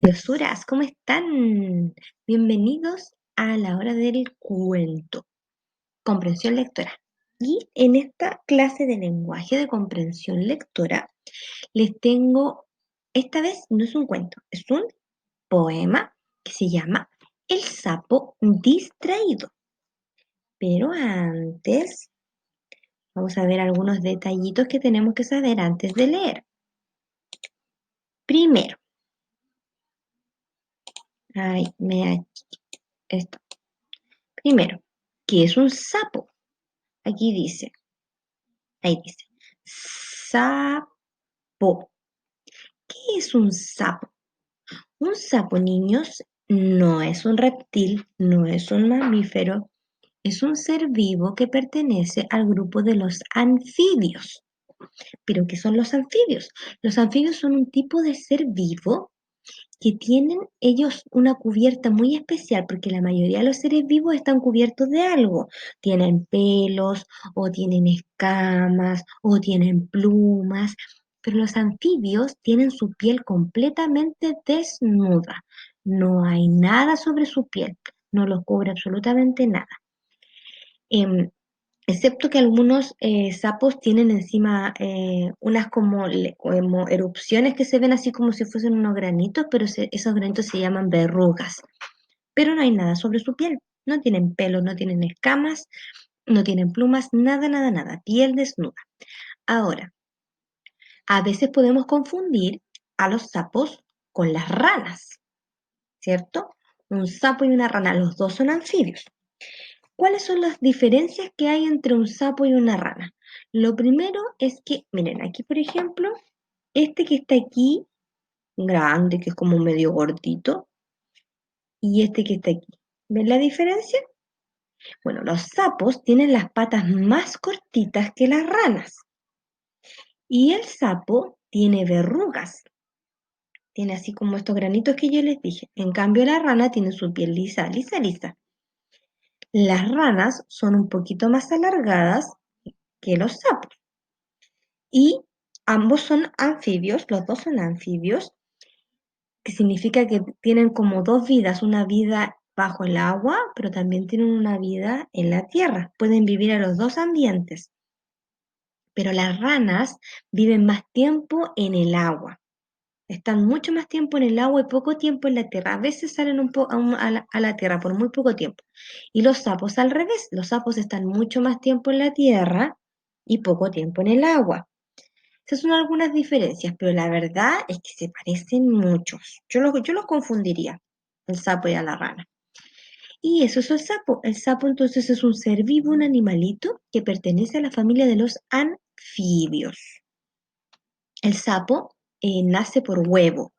Traviesuras, ¿cómo están? Bienvenidos a la hora del cuento, comprensión lectora. Y en esta clase de lenguaje de comprensión lectora les tengo, esta vez no es un cuento, es un poema que se llama El sapo distraído. Pero antes, vamos a ver algunos detallitos que tenemos que saber antes de leer. Primero, ay, esto. Primero, ¿qué es un sapo? Aquí dice. Ahí dice, sapo. ¿Qué es un sapo? Un sapo, niños, no es un reptil, no es un mamífero, es un ser vivo que pertenece al grupo de los anfibios. ¿Pero qué son los anfibios? Los anfibios son un tipo de ser vivo que tienen ellos una cubierta muy especial, porque la mayoría de los seres vivos están cubiertos de algo. Tienen pelos, o tienen escamas, o tienen plumas, pero los anfibios tienen su piel completamente desnuda. No hay nada sobre su piel, no los cubre absolutamente nada. Em, Excepto que algunos sapos tienen encima unas como erupciones que se ven así como si fuesen unos granitos, pero esos granitos se llaman verrugas. Pero no hay nada sobre su piel. No tienen pelos, no tienen escamas, no tienen plumas, nada, nada, nada. Piel desnuda. Ahora, a veces podemos confundir a los sapos con las ranas, ¿cierto? Un sapo y una rana, los dos son anfibios. ¿Cuáles son las diferencias que hay entre un sapo y una rana? Lo primero es que, miren, aquí por ejemplo, este que está aquí, grande, que es como medio gordito, y este que está aquí. ¿Ven la diferencia? Bueno, los sapos tienen las patas más cortitas que las ranas. Y el sapo tiene verrugas. Tiene así como estos granitos que yo les dije. En cambio, la rana tiene su piel lisa, lisa, lisa. Las ranas son un poquito más alargadas que los sapos. Y ambos son anfibios, los dos son anfibios, que significa que tienen como dos vidas, una vida bajo el agua, pero también tienen una vida en la tierra. Pueden vivir en los dos ambientes, pero las ranas viven más tiempo en el agua. Están mucho más tiempo en el agua y poco tiempo en la tierra. A veces salen a la tierra por muy poco tiempo. Y los sapos al revés. Los sapos están mucho más tiempo en la tierra y poco tiempo en el agua. Esas son algunas diferencias, pero la verdad es que se parecen muchos. Yo los confundiría, el sapo y a la rana. Y eso es el sapo. El sapo entonces es un ser vivo, un animalito que pertenece a la familia de los anfibios. El sapo nace por huevo,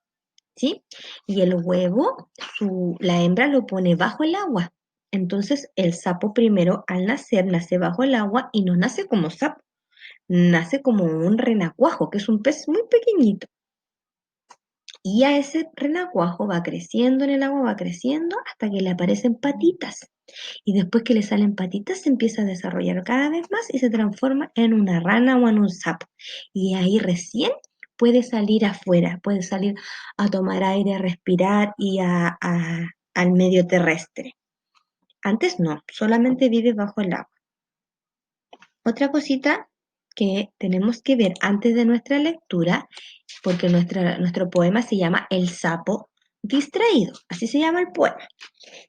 ¿sí? Y el huevo, la hembra lo pone bajo el agua. Entonces el sapo primero al nacer nace bajo el agua y no nace como sapo, nace como un renacuajo, que es un pez muy pequeñito. Y a ese renacuajo va creciendo en el agua, va creciendo hasta que le aparecen patitas. Y después que le salen patitas, se empieza a desarrollar cada vez más y se transforma en una rana o en un sapo. Y ahí recién puede salir afuera, puede salir a tomar aire, a respirar y al medio terrestre. Antes no, solamente vive bajo el agua. Otra cosita que tenemos que ver antes de nuestra lectura, porque nuestro poema se llama El sapo distraído, así se llama el poema.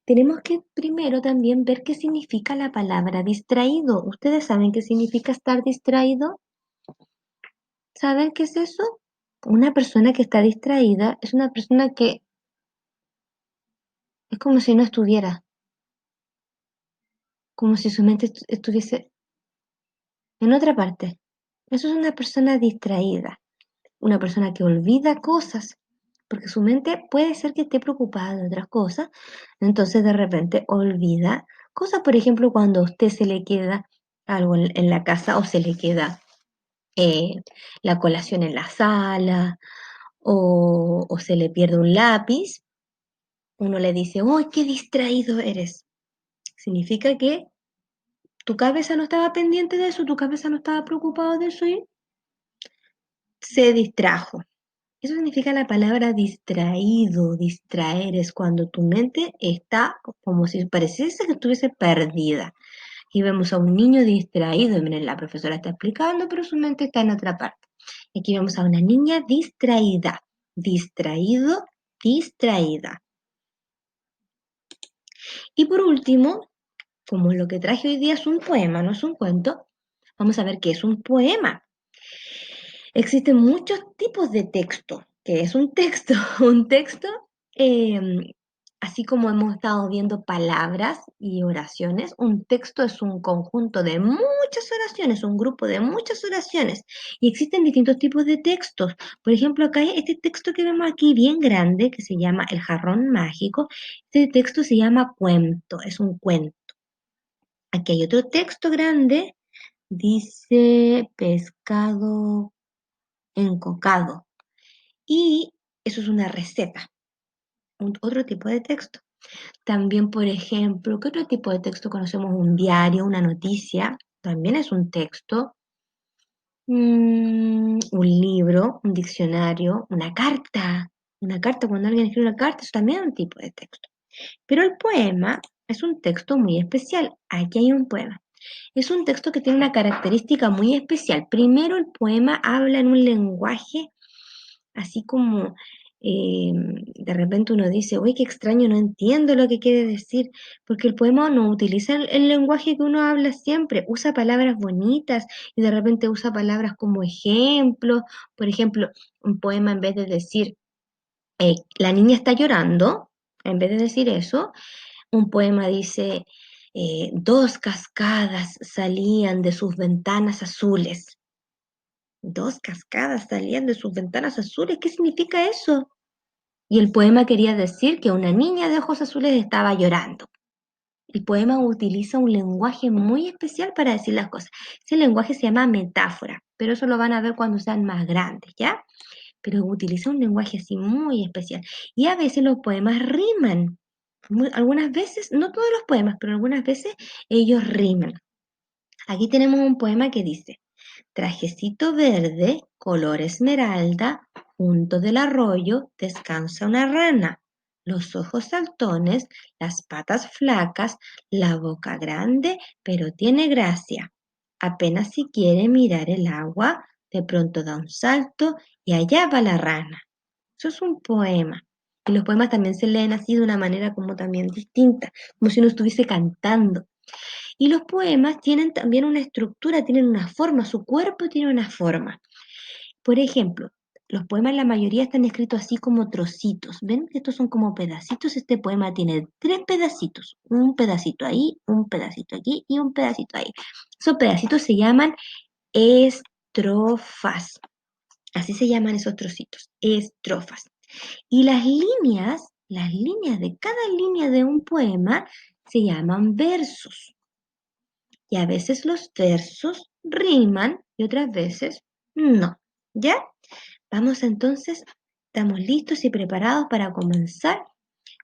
Tenemos que primero también ver qué significa la palabra distraído. ¿Ustedes saben qué significa estar distraído? ¿Saben qué es eso? Una persona que está distraída es una persona que es como si no estuviera, como si su mente estuviese en otra parte. Eso es una persona distraída. Una persona que olvida cosas, porque su mente puede ser que esté preocupada de otras cosas, entonces de repente olvida cosas, por ejemplo, cuando a usted se le queda algo en la casa o se le queda eh, la colación en la sala o se le pierde un lápiz, uno le dice, ¡oh, qué distraído eres! Significa que tu cabeza no estaba pendiente de eso, tu cabeza no estaba preocupada de eso y se distrajo. Eso significa la palabra distraído, distraer, es cuando tu mente está como si pareciese que estuviese perdida. Y vemos a un niño distraído, miren, la profesora está explicando, pero su mente está en otra parte. Aquí vemos a una niña distraída, distraído, distraída. Y por último, como lo que traje hoy día es un poema, no es un cuento, vamos a ver qué es un poema. Existen muchos tipos de texto. ¿Qué es un texto? Un texto, eh, así como hemos estado viendo palabras y oraciones, un texto es un conjunto de muchas oraciones, un grupo de muchas oraciones. Y existen distintos tipos de textos. Por ejemplo, acá hay este texto que vemos aquí bien grande, que se llama El jarrón mágico. Este texto se llama cuento, es un cuento. Aquí hay otro texto grande, dice pescado encocado. Y eso es una receta, otro tipo de texto. También, por ejemplo, ¿qué otro tipo de texto conocemos? Un diario, una noticia, también es un texto. Un libro, un diccionario, una carta, cuando alguien escribe una carta, eso también es un tipo de texto. Pero el poema es un texto muy especial. Aquí hay un poema. Es un texto que tiene una característica muy especial. Primero, el poema habla en un lenguaje así como de repente uno dice, uy, qué extraño, no entiendo lo que quiere decir, porque el poema no utiliza el lenguaje que uno habla siempre, usa palabras bonitas y de repente usa palabras como ejemplo. Por ejemplo, un poema en vez de decir, la niña está llorando, en vez de decir eso, un poema dice, dos cascadas salían de sus ventanas azules. Dos cascadas salían de sus ventanas azules. ¿Qué significa eso? Y el poema quería decir que una niña de ojos azules estaba llorando. El poema utiliza un lenguaje muy especial para decir las cosas. Ese lenguaje se llama metáfora, pero eso lo van a ver cuando sean más grandes, ¿ya? Pero utiliza un lenguaje así muy especial. Y a veces los poemas riman. Algunas veces, no todos los poemas, pero algunas veces ellos riman. Aquí tenemos un poema que dice, trajecito verde, color esmeralda, junto del arroyo descansa una rana. Los ojos saltones, las patas flacas, la boca grande, pero tiene gracia. Apenas si quiere mirar el agua, de pronto da un salto y allá va la rana. Eso es un poema. Y los poemas también se leen así de una manera como también distinta, como si uno estuviese cantando. Y los poemas tienen también una estructura, tienen una forma, su cuerpo tiene una forma. Por ejemplo, los poemas la mayoría están escritos así como trocitos. ¿Ven? Estos son como pedacitos. Este poema tiene tres pedacitos. Un pedacito ahí, un pedacito aquí y un pedacito ahí. Esos pedacitos se llaman estrofas. Así se llaman esos trocitos, estrofas. Y las líneas de cada línea de un poema se llaman versos. Y a veces los versos riman y otras veces no. ¿Ya? Vamos entonces, estamos listos y preparados para comenzar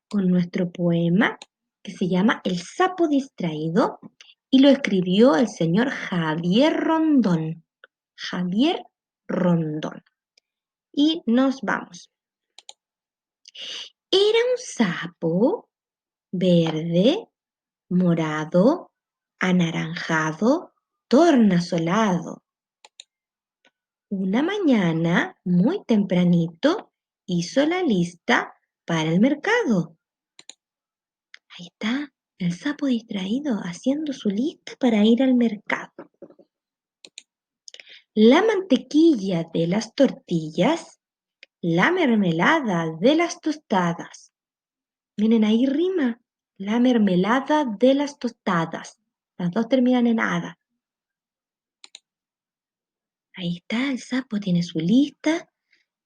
con nuestro poema que se llama El sapo distraído y lo escribió el señor Javier Rondón. Javier Rondón. Y nos vamos. Era un sapo verde, morado, anaranjado, tornasolado. Una mañana, muy tempranito, hizo la lista para el mercado. Ahí está, el sapo distraído haciendo su lista para ir al mercado. La mantequilla de las tortillas, la mermelada de las tostadas. Miren, ahí rima, la mermelada de las tostadas. Las dos terminan en ada. Ahí está, el sapo tiene su lista,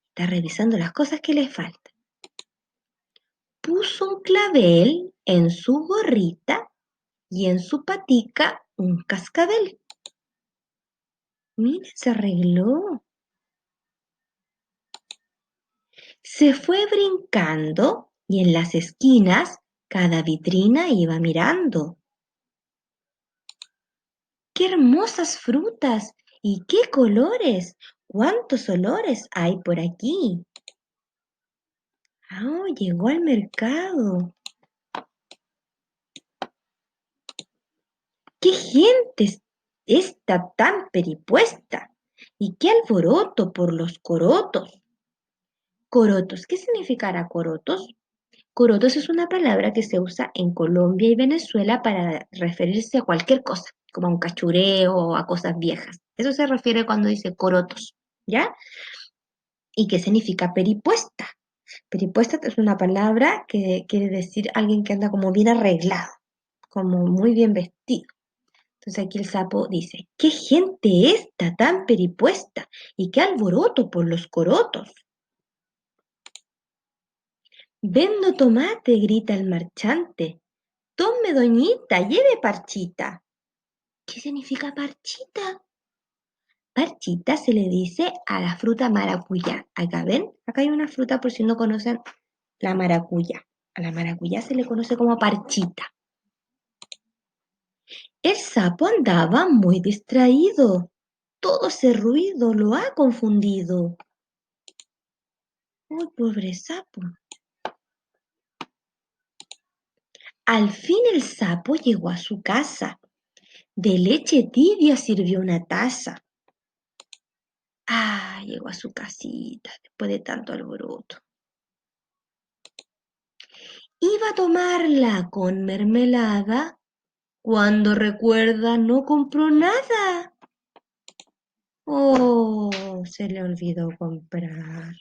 está revisando las cosas que le faltan. Puso un clavel en su gorrita y en su patica un cascabel. Mira, se arregló. Se fue brincando y en las esquinas cada vitrina iba mirando. ¡Qué hermosas frutas! ¿Y qué colores? ¿Cuántos olores hay por aquí? Ah, llegó al mercado. ¡Qué gente está tan peripuesta! ¡Y qué alboroto por los corotos! Corotos, ¿qué significará corotos? Corotos es una palabra que se usa en Colombia y Venezuela para referirse a cualquier cosa, como a un cachureo o a cosas viejas. Eso se refiere cuando dice corotos, ¿ya? ¿Y qué significa peripuesta? Peripuesta es una palabra que quiere decir alguien que anda como bien arreglado, como muy bien vestido. Entonces aquí el sapo dice, ¿qué gente esta tan peripuesta? ¿Y qué alboroto por los corotos? Vendo tomate, grita el marchante. Tome, doñita, lleve parchita. ¿Qué significa parchita? Parchita se le dice a la fruta maracuyá. Acá ven, acá hay una fruta por si no conocen la maracuyá. A la maracuyá se le conoce como parchita. El sapo andaba muy distraído. Todo ese ruido lo ha confundido. ¡Ay, pobre sapo! Al fin el sapo llegó a su casa. De leche tibia sirvió una taza. Ah, llegó a su casita después de tanto alboroto. Iba a tomarla con mermelada cuando recuerda no compró nada. Oh, se le olvidó comprar.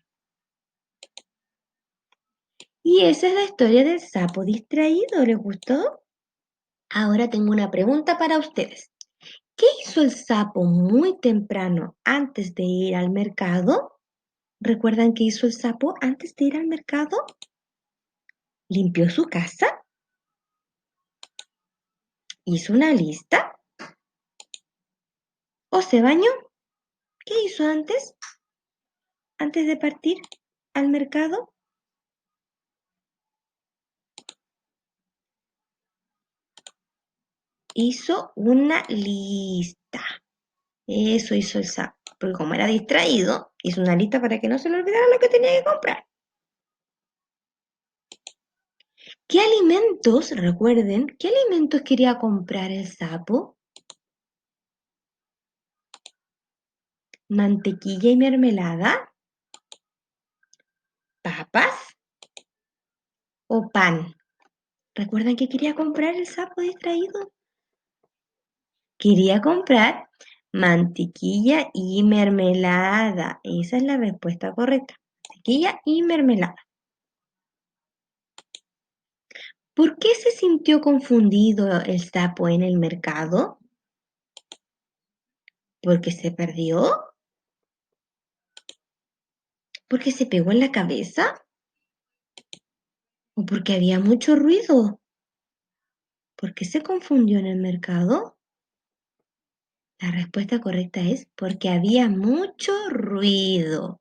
Y esa es la historia del sapo distraído. ¿Les gustó? Ahora tengo una pregunta para ustedes. ¿Qué hizo el sapo muy temprano antes de ir al mercado? ¿Recuerdan qué hizo el sapo antes de ir al mercado? ¿Limpió su casa? ¿Hizo una lista? ¿O se bañó? ¿Qué hizo antes de partir al mercado? Hizo una lista. Eso hizo el sapo. Porque como era distraído, hizo una lista para que no se le olvidara lo que tenía que comprar. ¿Qué alimentos, recuerden, qué alimentos quería comprar el sapo? ¿Mantequilla y mermelada? ¿Papas o pan? ¿Recuerdan que quería comprar el sapo distraído? Quería comprar mantequilla y mermelada. Esa es la respuesta correcta. Mantequilla y mermelada. ¿Por qué se sintió confundido el sapo en el mercado? ¿Porque se perdió? ¿Porque se pegó en la cabeza? ¿O porque había mucho ruido? ¿Por qué se confundió en el mercado? La respuesta correcta es porque había mucho ruido.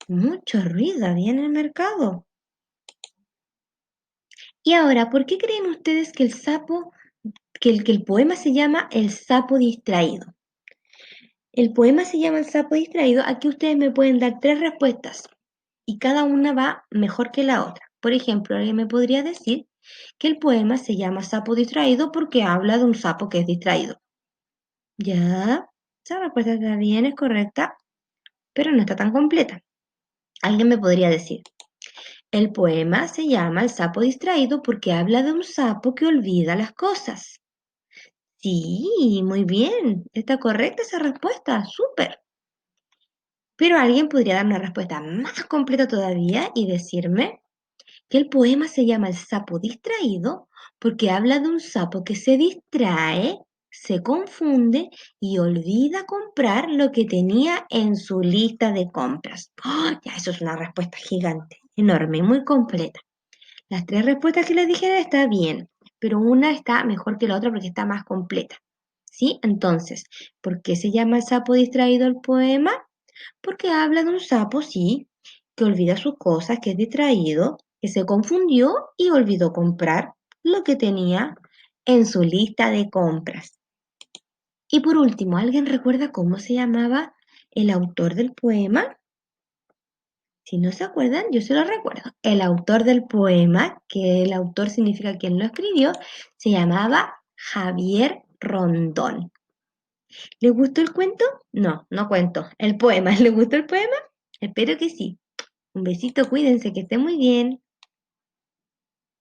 Mucho ruido había en el mercado. Y ahora, ¿por qué creen ustedes que el poema se llama El sapo distraído? El poema se llama El sapo distraído. Aquí ustedes me pueden dar tres respuestas y cada una va mejor que la otra. Por ejemplo, alguien me podría decir que el poema se llama Sapo distraído porque habla de un sapo que es distraído. Ya, esa respuesta está bien, es correcta, pero no está tan completa. Alguien me podría decir, el poema se llama El sapo distraído porque habla de un sapo que olvida las cosas. Sí, muy bien, está correcta esa respuesta, súper. Pero alguien podría dar una respuesta más completa todavía y decirme que el poema se llama El sapo distraído porque habla de un sapo que se distrae, se confunde y olvida comprar lo que tenía en su lista de compras. ¡Oh! Ya, eso es una respuesta gigante, enorme y muy completa. Las tres respuestas que les dije están bien, pero una está mejor que la otra porque está más completa. ¿Sí? Entonces, ¿por qué se llama El sapo distraído el poema? Porque habla de un sapo, sí, que olvida sus cosas, que es distraído, que se confundió y olvidó comprar lo que tenía en su lista de compras. Y por último, ¿alguien recuerda cómo se llamaba el autor del poema? Si no se acuerdan, yo se lo recuerdo. El autor del poema, que el autor significa quien lo escribió, se llamaba Javier Rondón. ¿Les gustó el cuento? No, no cuento. El poema. ¿Les gustó el poema? Espero que sí. Un besito, cuídense, que estén muy bien.